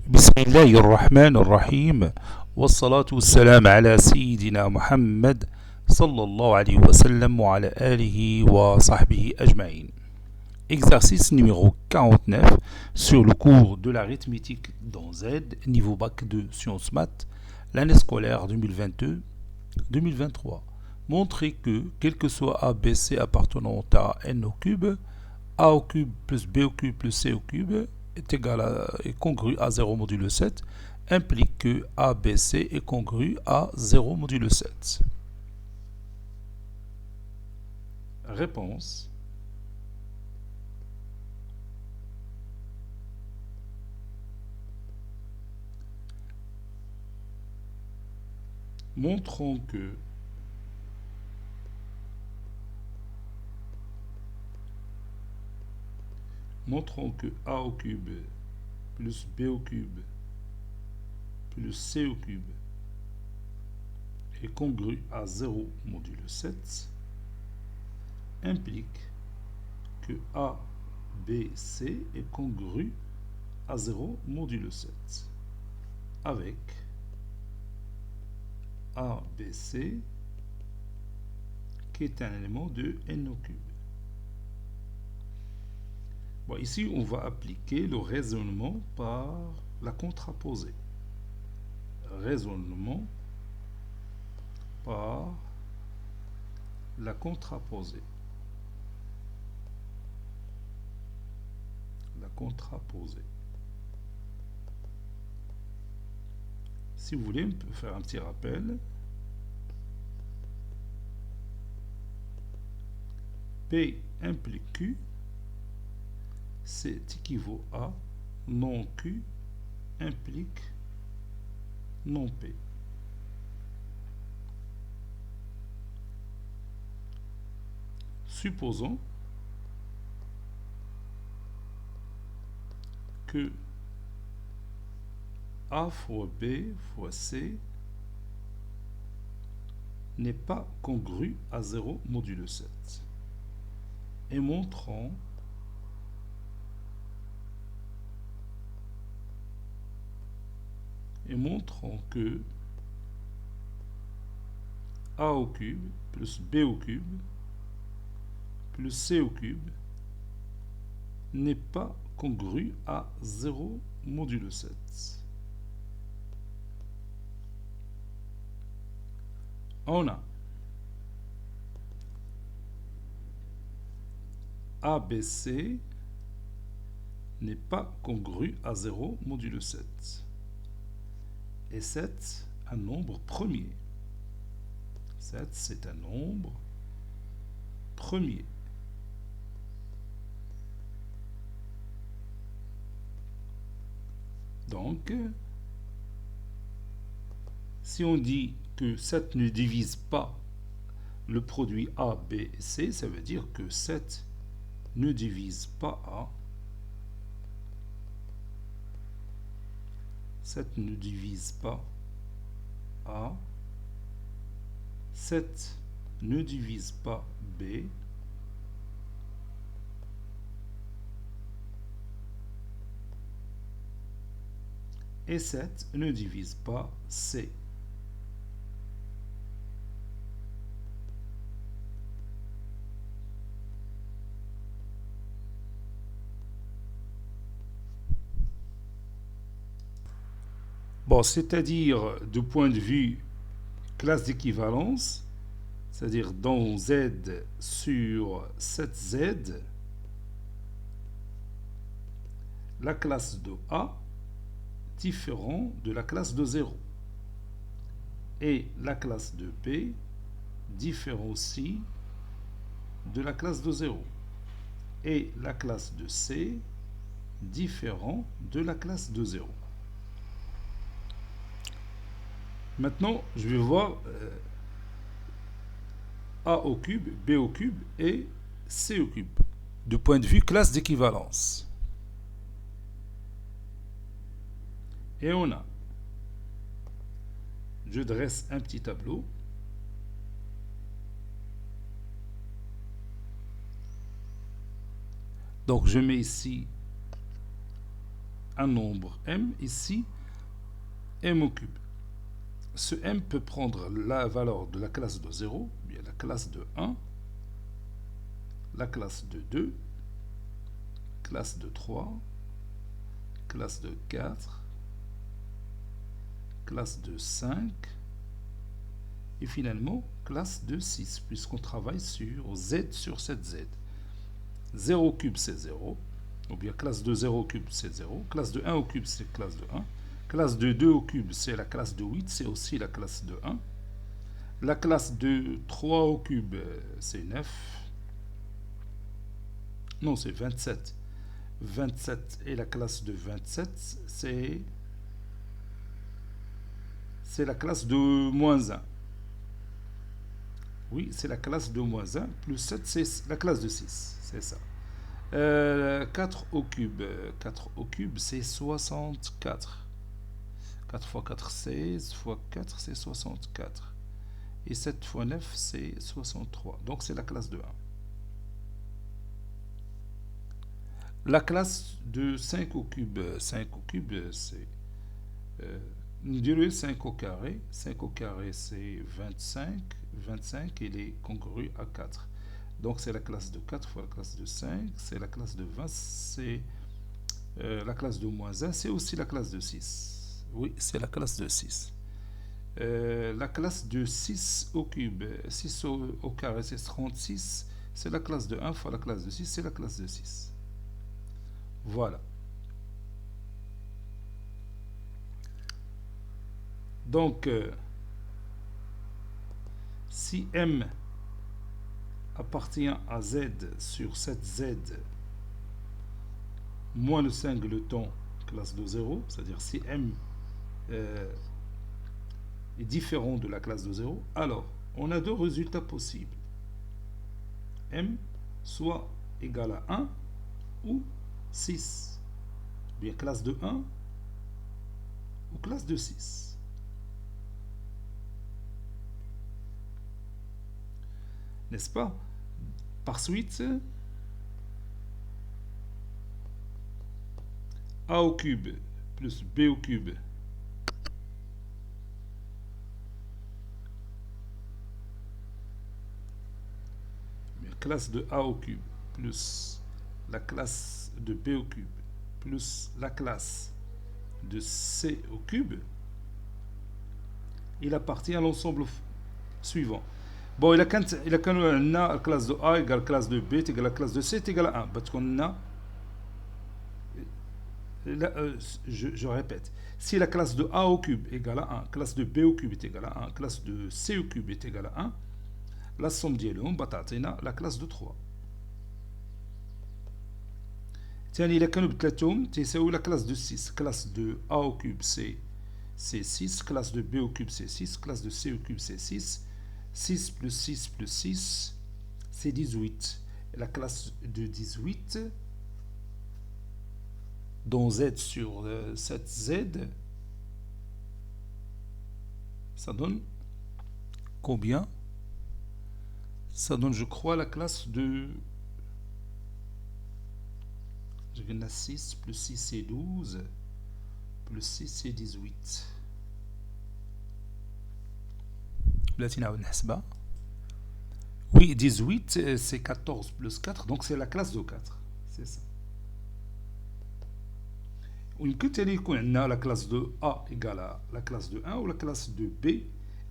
بسم الله الرحمن الرحيم والصلاة والسلام على سيدنا محمد صلى الله عليه وسلم وعلى آله وصحبه أجمعين. Exercice numéro 49 sur le cours de l'arithmétique dans Z, niveau bac de sciences maths, l'année scolaire 2022-2023. Montrez que, quel que soit A, B, C appartenant à n au cube, A au cube plus B au cube plus C au cube est congru à 0 modulo 7 implique que ABC est congru à 0 modulo 7. Réponse. Montrons que A au cube plus B au cube plus C au cube est congru à 0 modulo 7 implique que A, B, C est congru à 0 modulo 7 avec A, B, C qui est un élément de n au cube. Bon, ici, on va appliquer le raisonnement par la contraposée. Raisonnement par la contraposée. La contraposée. Si vous voulez, on peut faire un petit rappel. P implique Q. C'est équivaut à non Q implique non P. Supposons que A fois B fois C n'est pas congru à 0 modulo 7. Et montrons que A au cube plus B au cube plus C au cube n'est pas congru à 0 modulo 7. On a ABC n'est pas congru à 0 modulo 7. Et 7, un nombre premier. 7, c'est un nombre premier. Donc, si on dit que 7 ne divise pas le produit A, B et C, ça veut dire que 7 ne divise pas A. 7 ne divise pas A. 7 ne divise pas B. Et 7 ne divise pas C. Bon, c'est-à-dire du point de vue classe d'équivalence, c'est-à-dire dans Z sur 7Z, la classe de A différent de la classe de 0 et la classe de B différent aussi de la classe de 0 et la classe de C différent de la classe de 0. Maintenant, je vais voir A au cube, B au cube et C au cube, du point de vue classe d'équivalence. Et on a, je dresse un petit tableau. Donc, je mets ici un nombre m, ici m au cube. Ce m peut prendre la valeur de la classe de 0, bien la classe de 1, la classe de 2, classe de 3, classe de 4, classe de 5 et finalement classe de 6 puisqu'on travaille sur z sur cette z. 0 au cube c'est 0, ou bien classe de 0 au cube c'est 0, classe de 1 au cube c'est classe de 1, classe de 2 au cube c'est la classe de 8, c'est aussi la classe de 1, la classe de 3 au cube c'est 9, non c'est 27, 27 et la classe de 27 c'est la classe de moins 1. Oui, c'est la classe de moins 1, plus 7, c'est la classe de 6. C'est ça. 4 au cube. 4 au cube, c'est 64. 4 fois 4, 16. Fois 4, c'est 64. Et 7 fois 9, c'est 63. Donc, c'est la classe de 1. La classe de 5 au cube. 5 au cube, c'est... nous dirons 5 au carré. 5 au carré, c'est 25. 25, il est congru à 4. Donc, c'est la classe de 4 fois la classe de 5. C'est la classe de 20. C'est la classe de moins 1. C'est aussi la classe de 6. Oui, c'est la classe de 6. La classe de 6 au cube. 6 au carré, c'est 36. C'est la classe de 1 fois la classe de 6. C'est la classe de 6. Voilà. Donc, si M appartient à Z sur cette Z moins le singleton classe de 0, c'est-à-dire si M est différent de la classe de 0, alors on a deux résultats possibles. M soit égal à 1 ou 6, bien classe de 1 ou classe de 6. N'est-ce pas? Par suite, a au cube plus b au cube classe de a au cube plus la classe de b au cube plus la classe de c au cube, il appartient à l'ensemble suivant. Bon, il a quand la classe de a égale la classe de b égale la classe de c égale à 1 parce qu'on a je répète, si la classe de a au cube égale à 1, classe de b au cube est égale à 1, classe de c au cube est égale à 1, la somme ديالهم بتعطينا la classe de 3. ثاني إلا كانوا بثلاثهم تيساوي la classe de 6, classe de a au cube c'est 6, classe de b au cube c'est 6, classe de c au cube c'est 6, 6 plus 6 plus 6 c'est 18. La classe de 18 dont z sur cette z, ça donne combien? Ça donne, je crois, la classe de... Je viens à 6, plus 6 c'est 12, plus 6 c'est 18. Oui, 18 c'est 14 plus 4, donc c'est la classe de 4. C'est ça. ويمكن تاني يكون عندنا la classe de A égale à la classe de 1 ou la classe de B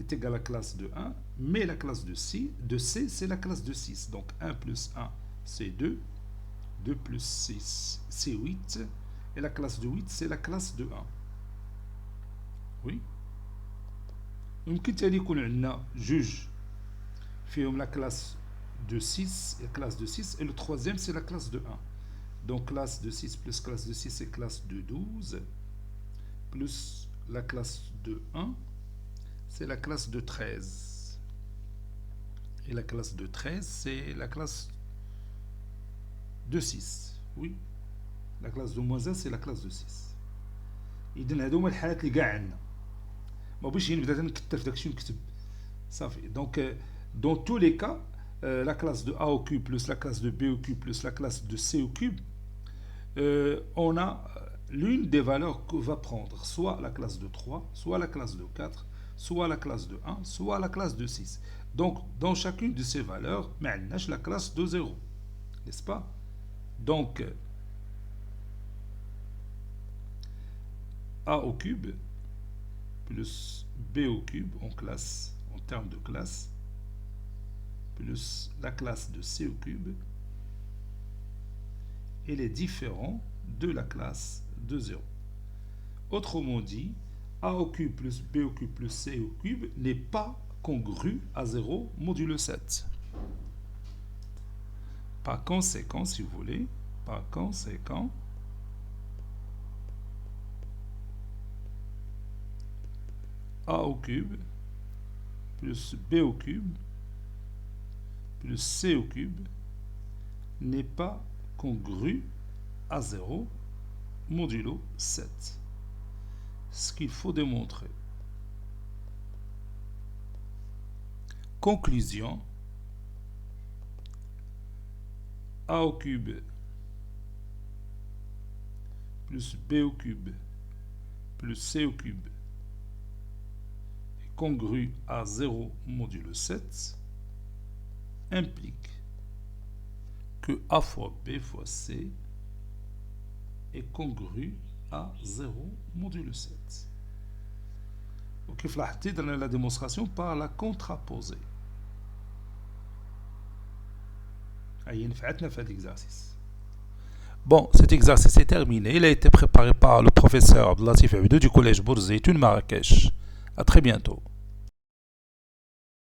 est égale à la classe de 1, mais la classe de C c'est la classe de 6. Donc 1 plus 1 c'est 2, 2 plus 6 c'est 8, et la classe de 8 c'est la classe de 1. Oui. يمكن تاني يكون عندنا جوج فيهم la classe de 6 et la classe de 6, et le troisième c'est la classe de 1. Donc classe de 6 plus classe de 6 c'est classe de 12, plus la classe de 1 c'est la classe de 13. Et la classe de 13 c'est la classe de 6. Oui, la classe de moins 1 c'est la classe de 6. إذن هادو هما الحالات اللي كاع عندنا. ما بغيتش نبدا نكثر في داكشي ونكتب صافي. Donc dans tous les cas, la classe de a au cube plus la classe de b au cube plus la classe de c au cube, on a l'une des valeurs que va prendre soit la classe de 3, soit la classe de 4, soit la classe de 1, soit la classe de 6. Donc, dans chacune de ces valeurs, on a la classe de 0. N'est-ce pas? Donc, A au cube plus B au cube en classe, en termes de classe, plus la classe de C au cube, elle est différente de la classe de 0. Autrement dit, A au cube plus B au cube plus C au cube n'est pas congru à 0 modulo 7. Par conséquent, si vous voulez, par conséquent, A au cube plus B au cube plus C au cube n'est pas congru à 0 modulo 7. Ce qu'il faut démontrer. Conclusion. A au cube plus B au cube plus C au cube est congru à 0 modulo 7 implique que A fois B fois C est congru à 0 modulo 7. وكيف لاحظتي درنا la démonstration par la contraposée. أي نفعتنا في هذا l'exercice. Bon, cet exercice est terminé. Il a été préparé par le professeur Abdelatif Abidou du collège Bourzeitoun Marrakech. À très bientôt.